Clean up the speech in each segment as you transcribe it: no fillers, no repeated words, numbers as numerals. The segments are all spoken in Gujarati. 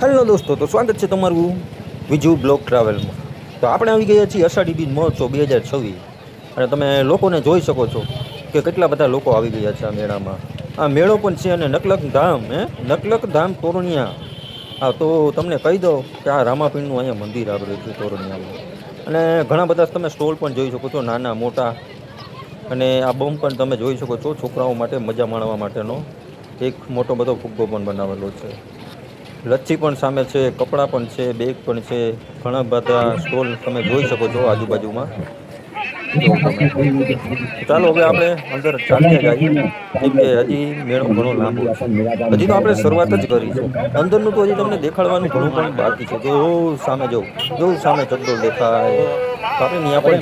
હેલો દોસ્તો, તો સ્વાગત છે તમારું વિજુ બ્લોગ ટ્રાવેલમાં. તો આપણે આવી ગયા છીએ અષાઢી બીજ મહોત્સવ 2026 અને તમે લોકોને જોઈ શકો છો કે કેટલા બધા લોકો આવી ગયા છે આ મેળામાં. આ મેળો પણ છે અને નકલક ધામ નકલક ધામ તોરણિયા. હા, તો તમને કહી દો કે આ રામાપીરનું અહીંયા મંદિર આવેલું છે તોરણિયામાં. અને ઘણા બધા તમે સ્ટોલ પણ જોઈ શકો છો, નાના મોટા. અને આ બોમ પણ તમે જોઈ શકો છો, છોકરાઓ માટે મજા માણવા માટેનો એક મોટો બધો ફુગ્ગો પણ બનાવેલો છે. લચ્છી પણ સામે છે, કપડાં પણ છે, બેગ પણ છે. ઘણા બધા સ્ટોલ તમે જોઈ શકો છો આજુબાજુમાં. જો તમે ચાલો હવે આપણે અંદર ચાલ્યા જઈએ, કેમ કે હજી મેળો ઘણો લાંબો છે. હજી તો આપણે શરૂઆત જ કરી છે. અંદરનું તો હજી તમને દેખાડવાનું ઘણું પણ બાકી છે. જો સામે જોઉં સામે ચકડોળ દેખાય. તો આપણે ત્યાં પણ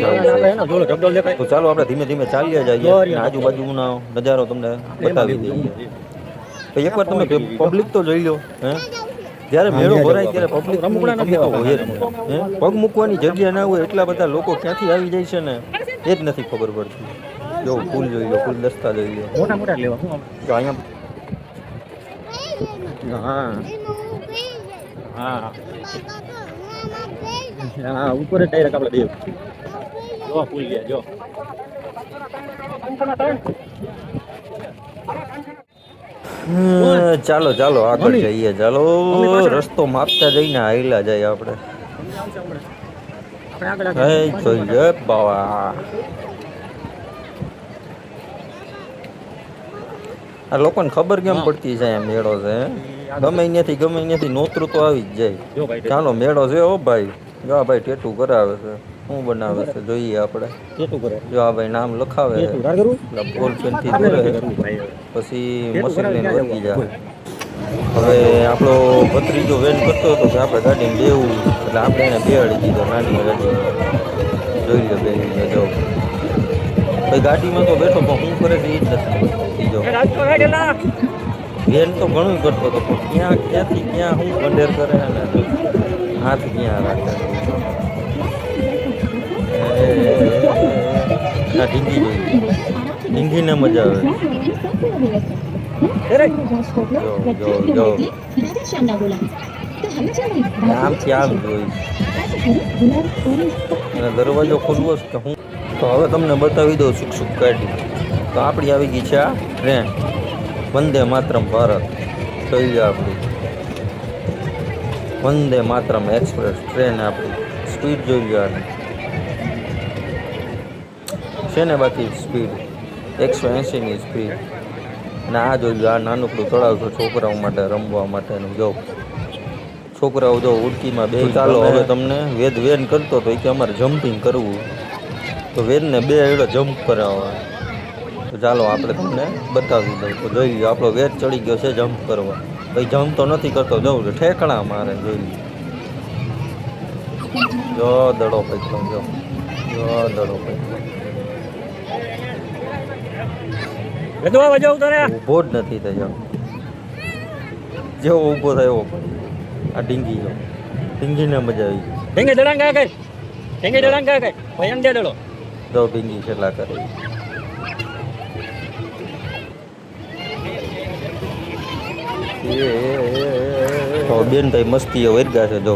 જવું છે. તો ચાલો આપણે ધીમે ધીમે ચાલ્યા જઈએ અને આજુબાજુનો નજારો તમને બતાવી દઈએ. તો એકવાર તમે પબ્લિક તો જોઈ લો. જ્યારે મેળો ભરાય ત્યારે પબ્લિકની કમી તો હોય જ નહીં. પગ મૂકવાની જગ્યા ના હોય એટલા બધા લોકો ક્યાંથી આવી જાય છે ને એ જ નથી ખબર પડતી. જો ફૂલ જોઈ લો, ફૂલ દસ્તા જોઈ લો. જો અહીંયા હા હા હા, ઉપર જ ડાયરેક્ટ આપણે દેવ જો ફૂલ ગયા જો. ચાલો ચાલો આગળ જઈએ. ચાલો રસ્તો માપતા જઈને હાઈલા જાય આપણે. જોઈ લે બાવા. આ લોકોને ખબર કેમ પડતી છે આ મેળો છે? ગમે ત્યાંથી નોતરું તો આવી જ જાય. ચાલો મેળો છે. ઓ ભાઈ જો આ ભાઈ ટેટુ કરાવે છે. શું બનાવે છે જોઈએ આપણે. જો આ ભાઈ નામ લખાવે છે, બોલ પેનથી દોરે છે. પછી મશીન લઈને વળગી જાય. હવે આપણો ભત્રીજો વેન કરતો હતો કે આપણે ગાડીમાં બેવું, એટલે આપણે એને બેહાડી દીધો નાની ગાડીમાં. જોઈ લો બેહીને જો. ભાઈ ગાડીમાં તો બેઠો પણ શું કરે છે એ જ નથી ખબર પડતી. જો વેન તો ઘણું કરતો હતો પણ ક્યાંથી ક્યાં શું ગંડેર કરે ને હાથ ક્યાં રાખે. આ ઢીંગી જોઈ લો. ઢીંગીને મજા આવે. જો જો જો આમથી આમ જોઈશ. અને દરવાજો ખોલવો છે કે હું? તો હવે તમને બતાવી દઉં સુખ સુખ ગાડી. તો આપણી આવી ગઈ છે આ ટ્રેન, વંદે માતરમ ભારત. જોઈ લો આપણી વંદે માતરમ એક્સપ્રેસ ટ્રેન. આપણી સ્પીડ જોઈ લો આની છે ને, બાકી સ્પીડ 180ની સ્પીડ. અને આ જોઈ લો, આ નાનકડું તળાવ છે છોકરાઓ માટે રમવા માટેનું. જો છોકરાઓ જો ઉડકીમાં બે. ચાલો હવે તમને વેન કરતો તો કે અમારે જમ્પિંગ કરવું, તો વેનને બે એડો જમ્પ કરાવવા. તો ચાલો આપણે તમને બતાવી દઉં. તો જોઈ લો આપણો વેદ ચડી ગયો છે જમ્પ કરવા. ભાઈ જમ્પ તો નથી કરતો, જવું ઠેકણા મારે. જોઈ લો જો દડો પકડો. જો દડો પકડો. ઊભો જ નથી થયો. જેવો ઊભો થાય એવો પડી. આ ઢીંગી જો, ઢીંગીને મજા આવી ગઈ. ઢીંગી દડાંગા કઈ, ઢીંગી દડાંગા કઈ ભાઈ અંડે દડો. જો ઢીંગી કેટલા કરે. તો બેન કઈ મસ્તી વર્ગા છે. જો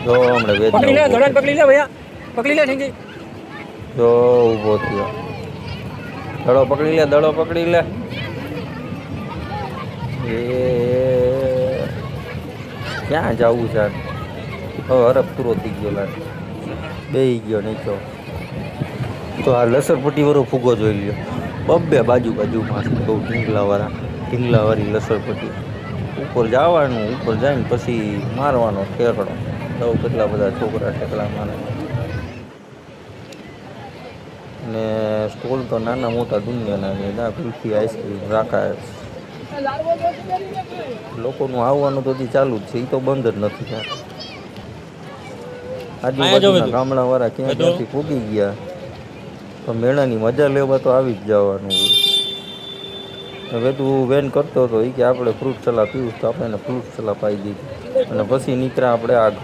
જો હમણાં વેચ પકડી લે, દડાંગ પકડી લે ભૈયા, પકડી લે ઢીંગી. જો ઊભો થયો. દડો પકડી લે, દડો પકડી લે. એ ક્યાં જવું છે? હવે હરફ પૂરો થઈ ગયો. લાગે બેહી ગયો નહીં તો આ લસરપટ્ટી વાળો ફુગ્ગો જોઈ લ્યો. બબ્બે બાજુમાં બહુ ઢીંગલાવાળી લસરપટ્ટી. ઉપર જવાનું, ઉપર જઈને પછી મારવાનો ઠેકડો. તો કેટલા બધા છોકરા ઠેકડા મારે. ને સ્ટોલ તો નાના મોટા દુનિયાના છે. ના કુલ્ફી, આઈસ્ક્રીમ રાખાય. લોકોનું આવવાનું તો ચાલુ જ છે, એ તો બંધ જ નથી થયા. આજુબાજુના ગામડાવાળા ક્યાં ક્યાંથી પૂગી ગયા. તો મેળાની મજા લેવા તો આવી જ જવાનું હોય. હવે તું વેન કરતો હતો એ કે આપણે ફ્રૂટ સલાહ પીવું, તો આપણે એને ફ્રૂટ સલાહ પાઈ દીધી. અને પછી નીકળ્યા આપણે આગળ.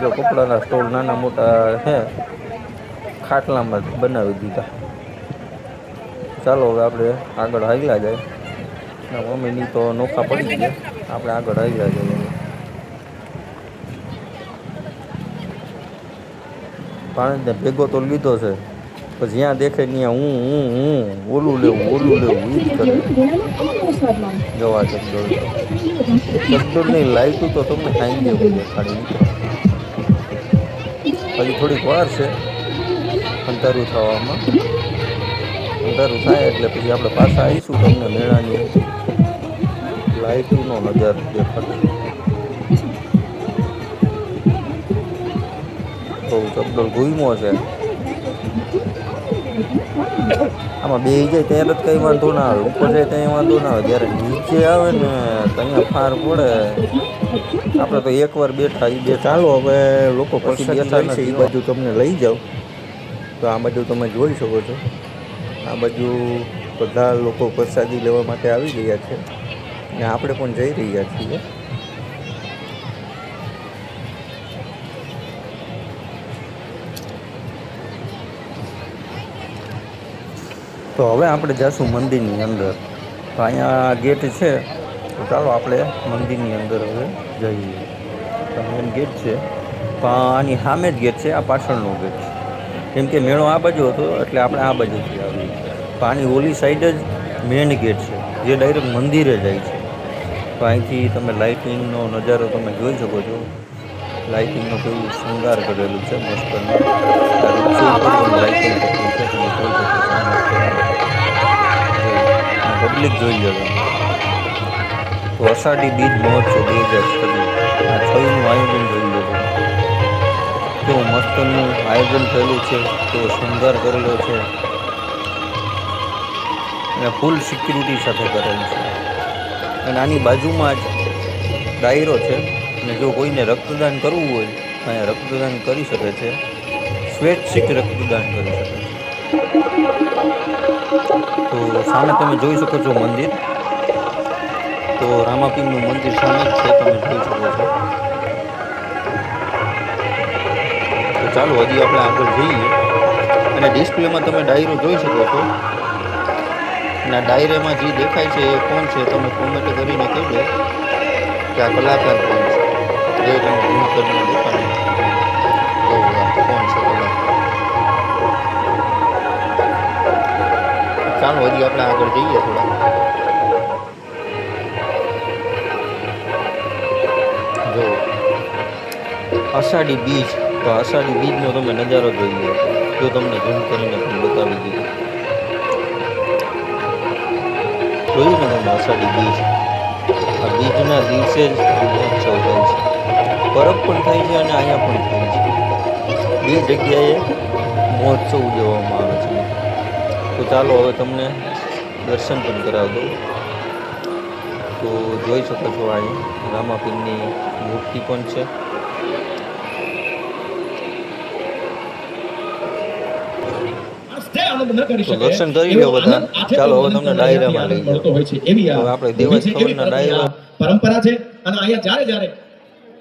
જો કપડાના સ્ટોલ નાના મોટા હે, ખાટલામાં બનાવી દીધા. ચાલો હવે આપણે આગળ હાલ્યા જાય. મમ્મીની તો નોખા પડી ગયા, આપણે આગળ હાલ્યા જઈએ. પાણીને ભેગો તો લીધો છે, પછી જ્યાં દેખે ત્યાં હું ઓલું લેવું એ જ કરે. જવા ચકડોળ ચકડોળની લાઈટું તો તમને ખાઈ દેવું દેખાડી મિત્રો. હજી થોડીક વાર છે અંધારું થવામાં. અંધારું થાય એટલે પછી આપણે પાછા આવીશું તમને મેળાની લાઈટનો નજારો દેખાડો. તો ચકડોળ ઘૂમો છે. આમાં બે જાય ત્યારે જ કંઈ વાંધો ના આવે, ઉપર જાય ત્યાં વાંધો ના આવે, જ્યારે નીચે આવે ને ત્યાં ફાર પડે. આપણે તો એકવાર બેઠા એ બે. ચાલો હવે લોકો પછી બેઠા છે એ બાજુ તમને લઈ જાઓ. તો આ બાજુ તમે જોઈ શકો છો, આ બાજુ બધા લોકો પ્રસાદી લેવા માટે આવી ગયા છે ને આપણે પણ જઈ રહ્યા છીએ. તો હવે આપણે જઈશું મંદિરની અંદર. તો અહીંયા ગેટ છે, તો ચાલો આપણે મંદિરની અંદર હવે જઈએ. તો મેન ગેટ છે, પણ આની સામે જ ગેટ છે, આ પાછળનો ગેટ છે. કેમ કે મેળો આ બાજુ હતો એટલે આપણે આ બાજુથી આવીએ. તો આની ઓલી સાઈડ જ મેન ગેટ છે, જે ડાયરેક્ટ મંદિરે જાય છે. તો અહીંથી તમે લાઇટિંગનો નજારો તમે જોઈ શકો છો. લાઇટિંગનો કેવું શૃંગાર કરેલું છે મસ્ત. લાઇટિંગ કરેલું છે તમે જોઈ શકો છો. પબ્લિક જોઈ લો. તો અષાઢી બીજ મહોત્સવ 2026 આ 6નું આયોજન જોઈ લો. કેવું મસ્તનું આયોજન થયેલું છે, કેવો શૃંગાર કરેલો છે અને ફૂલ સિક્યુરિટી સાથે કરેલ છે. અને આની બાજુમાં જ ડાયરો છે, અને જો કોઈને રક્તદાન કરવું હોય અહીંયા રક્તદાન કરી શકે છે. સ્વૈચ્છિક રક્તદાન કરી શકે છે. તો સામે તમે જોઈ શકો છો મંદિર. તો રામાપીરનું મંદિર સામે જ છે, તમે જોઈ શકો છો. તો ચાલો હજી આપણે આગળ જઈએ. અને ડિસ્પ્લેમાં તમે ડાયરો જોઈ શકો છો. અને આ ડાયરામાં જે દેખાય છે એ કોણ છે, તમે કોમેન્ટ કરીને કહેજો કે આ કલાકાર કોણ છે. જે તમે ઝૂમ કરીને દેખાડો કોણ છે કલાકાર. ચાલો હજી આપણે આગળ જઈએ થોડા. જો અષાઢી બીજ, તો અષાઢી બીજનો તમે નજારો જોઈ લો. જો તમને ઝૂમ કરીને પણ બતાવી દીધું. જોયું ને તમે અષાઢી બીજ. આ બીજના દિવસે જ મહોત્સવ થાય છે. પરબ પણ થાય છે અને અહીંયા પણ થાય છે. બે જગ્યાએ મહોત્સવ ઉજવવામાં આવે છે. તો ચાલો હવે તમને દર્શન પણ કરાવી દઉં. તો જોઈ શકો છો અહીંયા રામાપીરની મૂર્તિ પણ છે. તો દર્શન કરી લો બધા. ચાલો હવે તમને ડાયરામાં લઈ જાઓ. હવે આપણે દેવાજ ખબરના ડાયરા પરંપરા છે. અને અહીંયા જ્યારે જ્યારે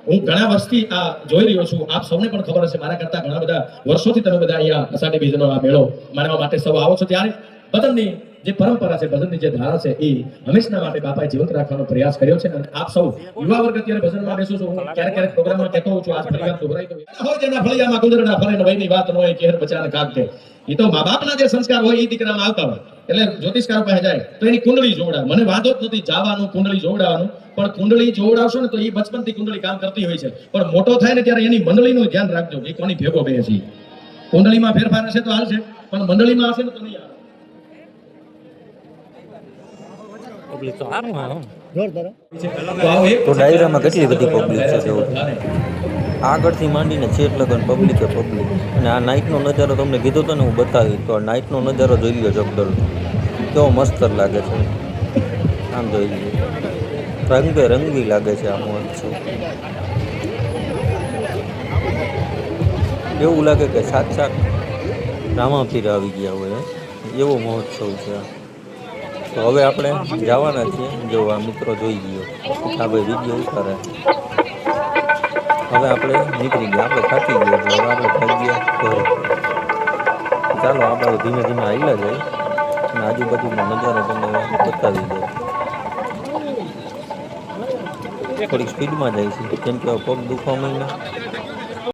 હું ઘણા વર્ષથી આ જોઈ રહ્યો છું, આપ સૌને પણ ખબર હશે, મારા કરતા ઘણા બધા વર્ષોથી તમે બધા અહીંયા અષાઢી બીજનો આ મેળો માણવા માટે સૌ આવો છો. ત્યારે ભજનની જે પરંપરા છે, ભજનની જે ધારા છે, એ હંમેશા માટે બાપાએ જીવંત રાખવાનો પ્રયાસ કર્યો છે. અને આપ સૌ યુવા વર્ગ અત્યારે ભજનમાં બેસો છો. હું ક્યારેક ક્યારેક પ્રોગ્રામમાં કહેતો હોઉં છું, આજ ફરી વાર દોહરાઈ દઉં. હોય જેના ફળિયામાં ગુંદરડા ફરે ને વયની વાત ન હોય કેર બચાને કાગતે. એ તો મા બાપના જે સંસ્કાર હોય એ દીકરામાં આવતા હોય. એટલે જ્યોતિષકારો પાસે જાય તો એની કુંડળી જોવડાવે. મને વાંધો જ નથી જવાનું કુંડળી જોવડાવવાનું, પણ કુંડળી જોવડાવશો ને તો એ બચપનથી કુંડળી કામ કરતી હોય છે. પણ મોટો થાય ને ત્યારે એની મંડળીનું ધ્યાન રાખજો કે કોની ભેગો બે છે. કુંડળીમાં ફેરફાર હશે તો હાલશે, પણ મંડળીમાં હશે ને તો નહીં આવે. તો ડાયરામાં કેટલી બધી પબ્લિક છે. જો આગળથી માંડીને છેક લગન પબ્લિકે પબ્લિક. અને આ નાઇટનો નજારો તમને કીધો હતો ને હું બતાવી. તો આ નાઇટનો નજારો જોઈ લો જગદળ. કેવો મસ્ત લાગે છે. આમ જોઈ લો, રંગબેરંગી લાગે છે આ મહોત્સવ. એવું લાગે કે સાક્ષાત રામાપીર આવી ગયા હોય એવો મહોત્સવ છે. તો હવે આપણે જવાના છીએ. જો આ મિત્રો જોઈ ગયો આ ભાઈ વિડીયો ઉતારે. હવે આપણે નીકળી ગયા. આપણે થાકી ગયા એટલે હવે આપણે થઈ ગયા ઘરે. ચાલો આપણે ધીમે ધીમે આવેલા જાય અને આજુબાજુનો નજારો તમને બતાવી દો. થોડીક સ્પીડમાં જાય છે કેમ કે પગ દુખવા માંડ્યા.